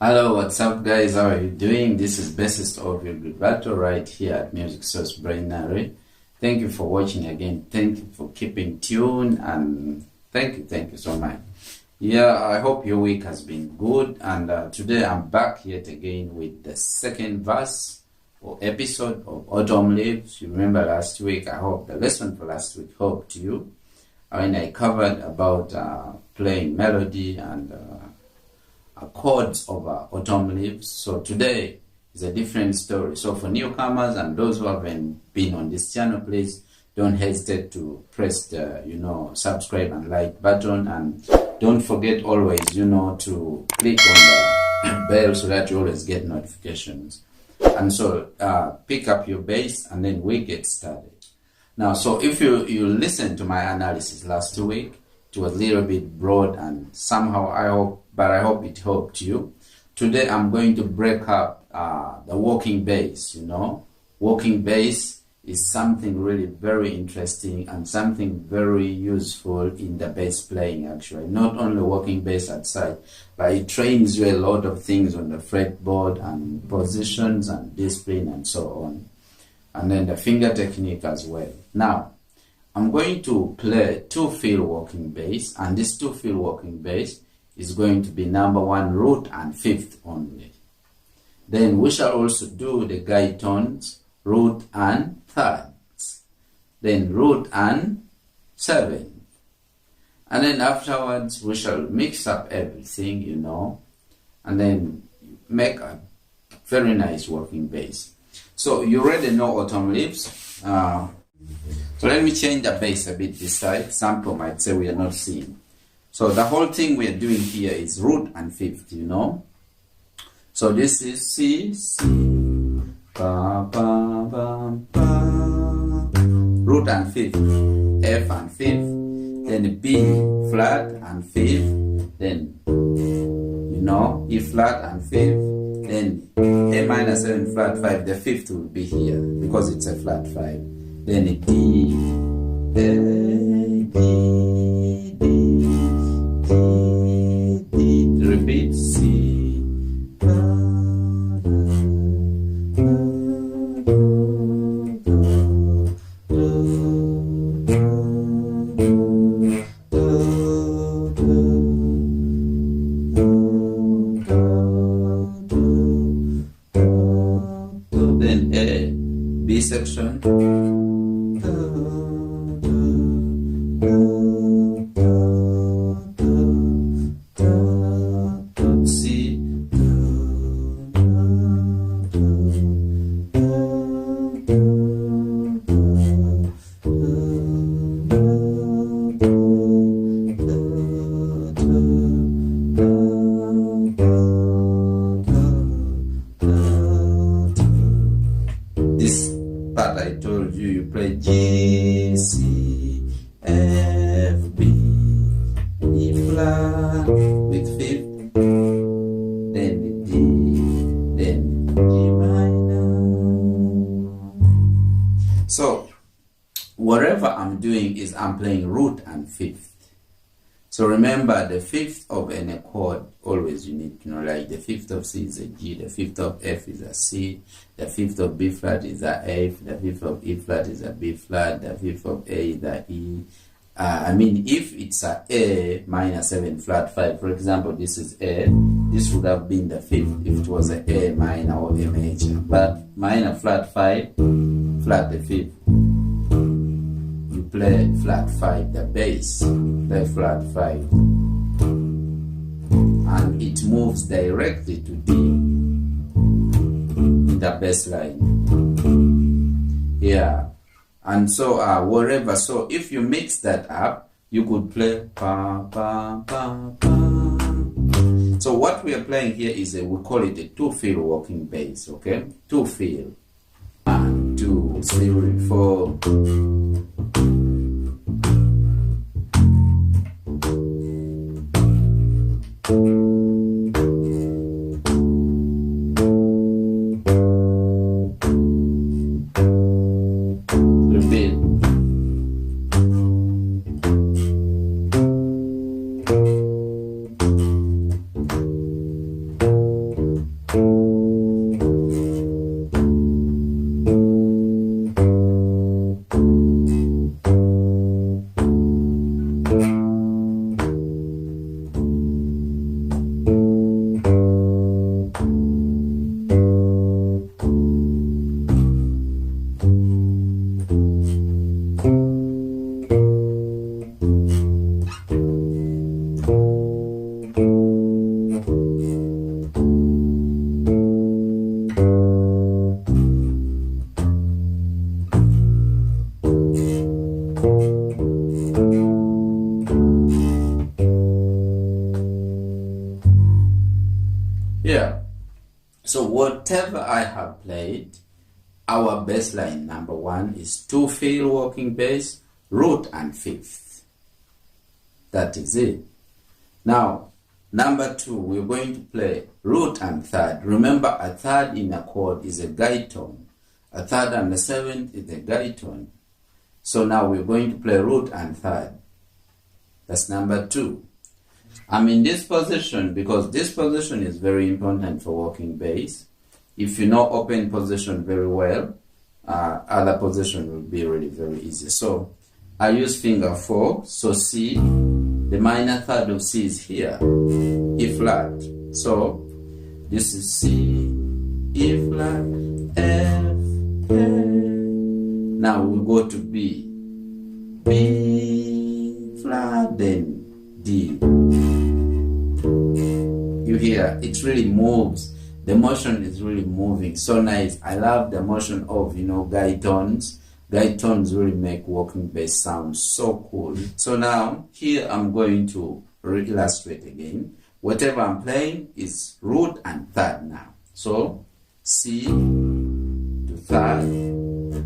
Hello, what's up, guys? How are you doing? This is Bassist of Your Vibrato right here at Music Source Brainary. Thank you for watching again. Thank you for keeping tuned, and thank you so much. Yeah, I hope your week has been good, and today I'm back yet again with the second verse or episode of Autumn Leaves. You remember last week, I hope the lesson for last week helped you. I covered about playing melody and chords of autumn leaves. So today is a different story. So for newcomers and those who haven't been on this channel, please don't hesitate to press the subscribe and like button, and don't forget always to click on the bell so that you always get notifications. And so pick up your bass and then we get started. Now, so if you listen to my analysis last week, it was a little bit broad and somehow I hope it helped you. Today I'm going to break up the walking bass. Walking bass is something really very interesting and something very useful in the bass playing actually. Not only walking bass outside, but it trains you a lot of things on the fretboard and positions and discipline and so on. And then the finger technique as well. Now, I'm going to play two-fill walking bass, and this two-fill walking bass is going to be number 1 root and 5th only. Then we shall also do the guide tones, root and 3rds, then root and 7th. And then afterwards we shall mix up everything, and then make a very nice walking bass. So you already know Autumn Leaves. So let me change the bass a bit this side. Some people might say we are not seeing. So the whole thing we are doing here is root and 5th, So this is C, C, ba, ba, ba, ba. Root and 5th, F and 5th, then B flat and 5th, then E flat and 5th, then A minor 7 flat 5. The 5th will be here because it's a flat 5. Then a D, A, D, D, D, repeat C, then A, B section. I told you, you play G, C, F, B, E flat with 5th, then the D, then G minor. So whatever I'm doing is I'm playing root and 5th. So remember, the 5th of any chord always you need to know, like the 5th of C is a G, the 5th of F is a C, the 5th of B flat is a F, the 5th of E flat is a B flat, the 5th of A is a E. If it's a minor 7 flat 5, for example, this is A, this would have been the 5th if it was a minor or A major. But minor flat 5, flat the 5th. Play flat 5, the bass, play flat 5, and it moves directly to D in the bass line. Yeah, and so wherever. So if you mix that up, you could play pa pa pa pa. So what we are playing here is we call it a two-fill walking bass. Okay, two-fill. 1, 2, 3, 4. Yeah. So whatever I have played, our bass line number 1 is 2-fill walking bass, root and fifth. That is it. Now, number 2, we're going to play root and third. Remember, a third in a chord is a guide tone. A third and a seventh is a guide tone. So now we're going to play root and third. That's number 2. I'm in this position because this position is very important for walking bass. If you know open position very well, other position will be really very easy. So I use finger 4, so C, the minor third of C is here, E flat. So this is C, E flat, F, A. Now we go to B, B flat, then D. You hear, it really moves. The motion is really moving. So nice. I love the motion of, guide tones. Guide tones really make walking bass sound so cool. So now, here I'm going to illustrate again. Whatever I'm playing is root and third now. So, C to third,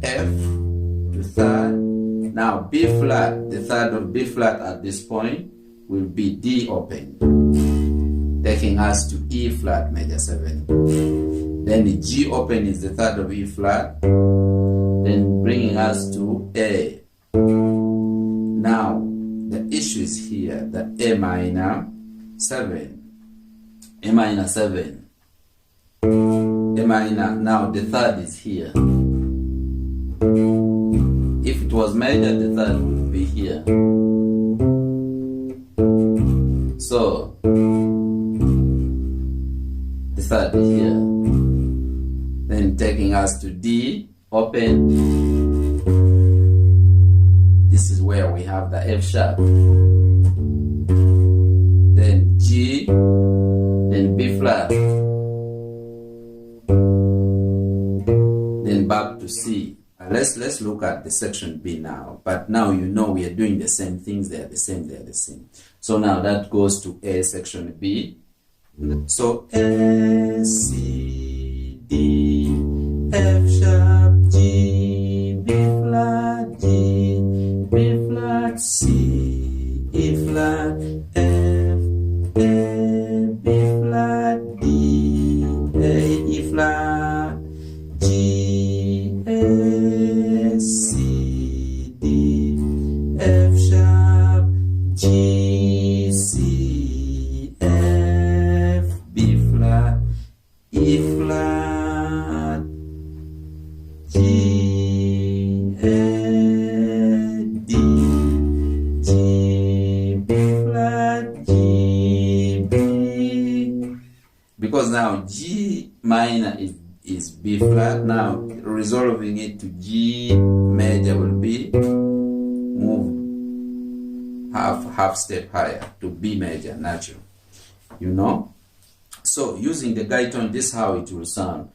F to third. Now, B flat, the third of B flat at this point will be D open, taking us to E flat major 7. Then the G open is the third of E flat, then bringing us to A. Now, the issue is here, the A minor 7. A minor 7. A minor, now the third is here. If it was major, the third would be here. So, the third is here. Then taking us to D, open. This is where we have the F sharp. Then G, then B flat. Then back to C. Let's look at the section B now. But now we are doing the same things. They are the same. So now that goes to A section B. So A, C, D, F sharp, G, B flat, G, B flat, C, E flat, F, A, B flat, D, A, E flat, G, A, C, D, F sharp, G, C, F, B flat, E flat, G, A, D, G, B flat, G, B. Because now G minor is B flat. Now resolving it to G major will be move half step higher to B major natural. So using the guide tone, this is how it will sound.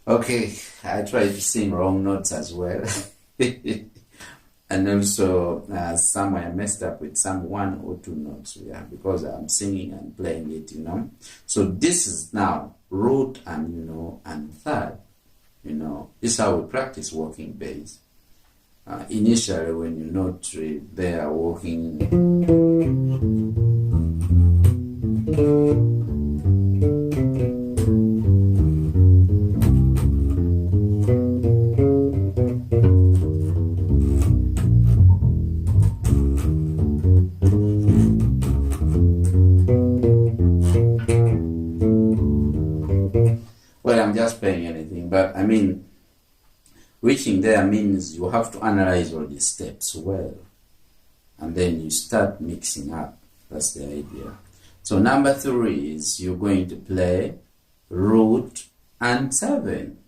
Okay, I tried to sing wrong notes as well. And also somewhere I messed up with some 1 or 2 notes, because I'm singing and playing it, So this is now root and, and third. This is how we practice working bass. Initially, when you note there working, well, I'm just playing anything, but I mean, reaching there means you have to analyze all these steps well, and then you start mixing up. That's the idea. So number 3 is you're going to play root and 7.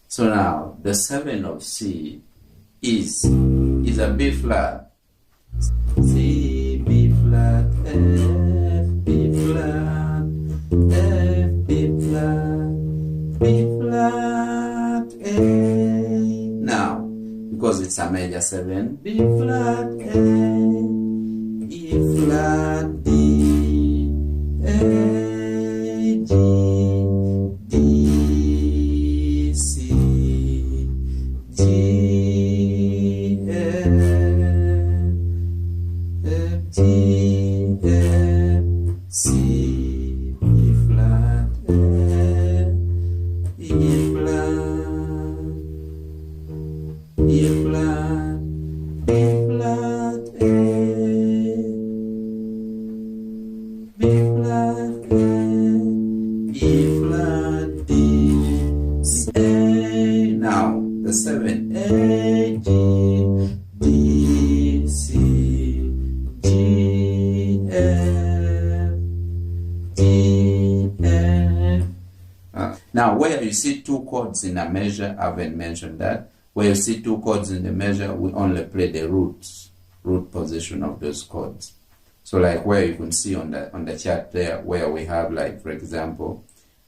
So now the 7 of C is a B flat. C, B flat, F, B flat, F, B flat, B flat, A. Now, because it's a major 7, B flat, A, E flat, D, A, G, D, C, G, F, G, F, C, E flat, F, E flat, E flat, B flat, A, B flat, A, E flat, D, C, A. Now the 7, A, G, D, C, G, F, G, F. Now where you see 2 chords in a measure, I haven't mentioned that. Where you see 2 chords in the measure, we only play the root position of those chords. So like where you can see on the chart there, where we have, like, for example,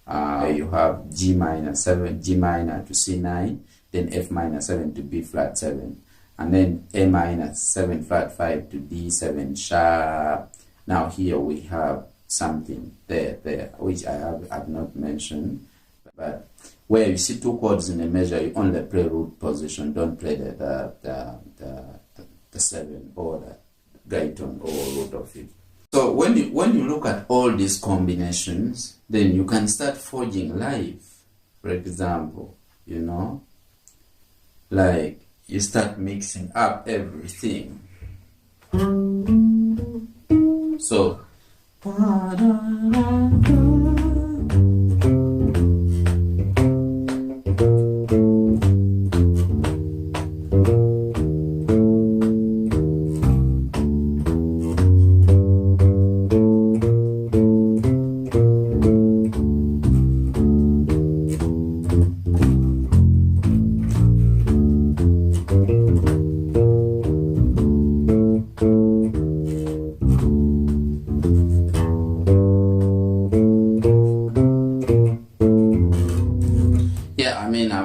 you have G minor 7, G minor to C9, then F minor 7 to B flat 7, and then A minor 7 flat 5 to D7 sharp. Now here we have something there, which I have not mentioned, but where you see 2 chords in a measure, you only play root position. Don't play the 7 or the guyton or root of it. So when you look at all these combinations, then you can start forging live. For example, like you start mixing up everything. So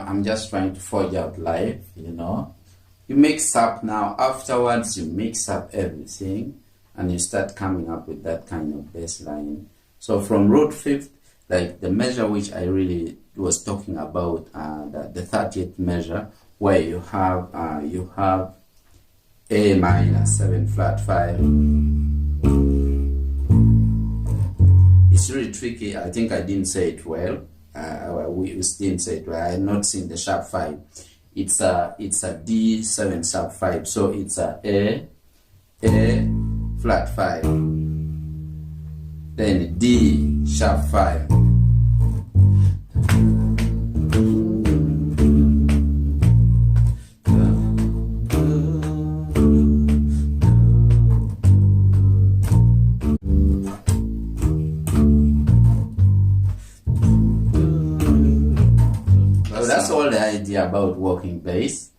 I'm just trying to forge out live, You mix up now. Afterwards, you mix up everything, and you start coming up with that kind of bass line. So from root 5th, like the measure which I really was talking about, the 30th measure, where you have A minor 7 flat 5. It's really tricky. I think I didn't say it well. We didn't say it well. I had not seen the sharp 5. It's a D7 sharp 5. So it's a flat 5. Then D sharp 5. So that's all the idea about working bass.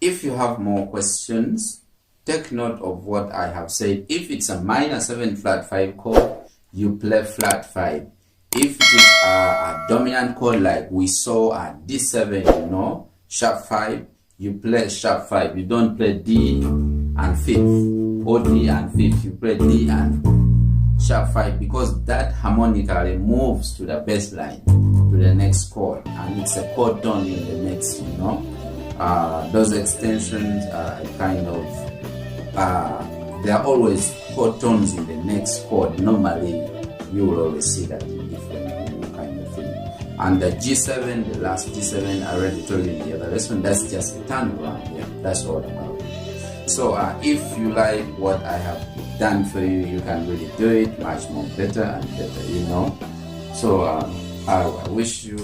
If you have more questions, take note of what I have said. If it's a minor 7 flat 5 chord, you play flat 5. If it is a dominant chord like we saw at D7, sharp 5, you play sharp 5. You don't play D and 5th or D and 5th. You play D and sharp 5, because that harmonically moves to the bass line, to the next chord, and it's a chord tone in the mix, you know. Those extensions are kind of there are always chord tones in the next chord. Normally you will always see that in different, you know, kind of thing. And the G7, the last G7, I already told you in the other lesson, that's just a turnaround. Yeah, that's all about it. So if you like what I have done for you, you can really do it much more better and better, you know. So I wish you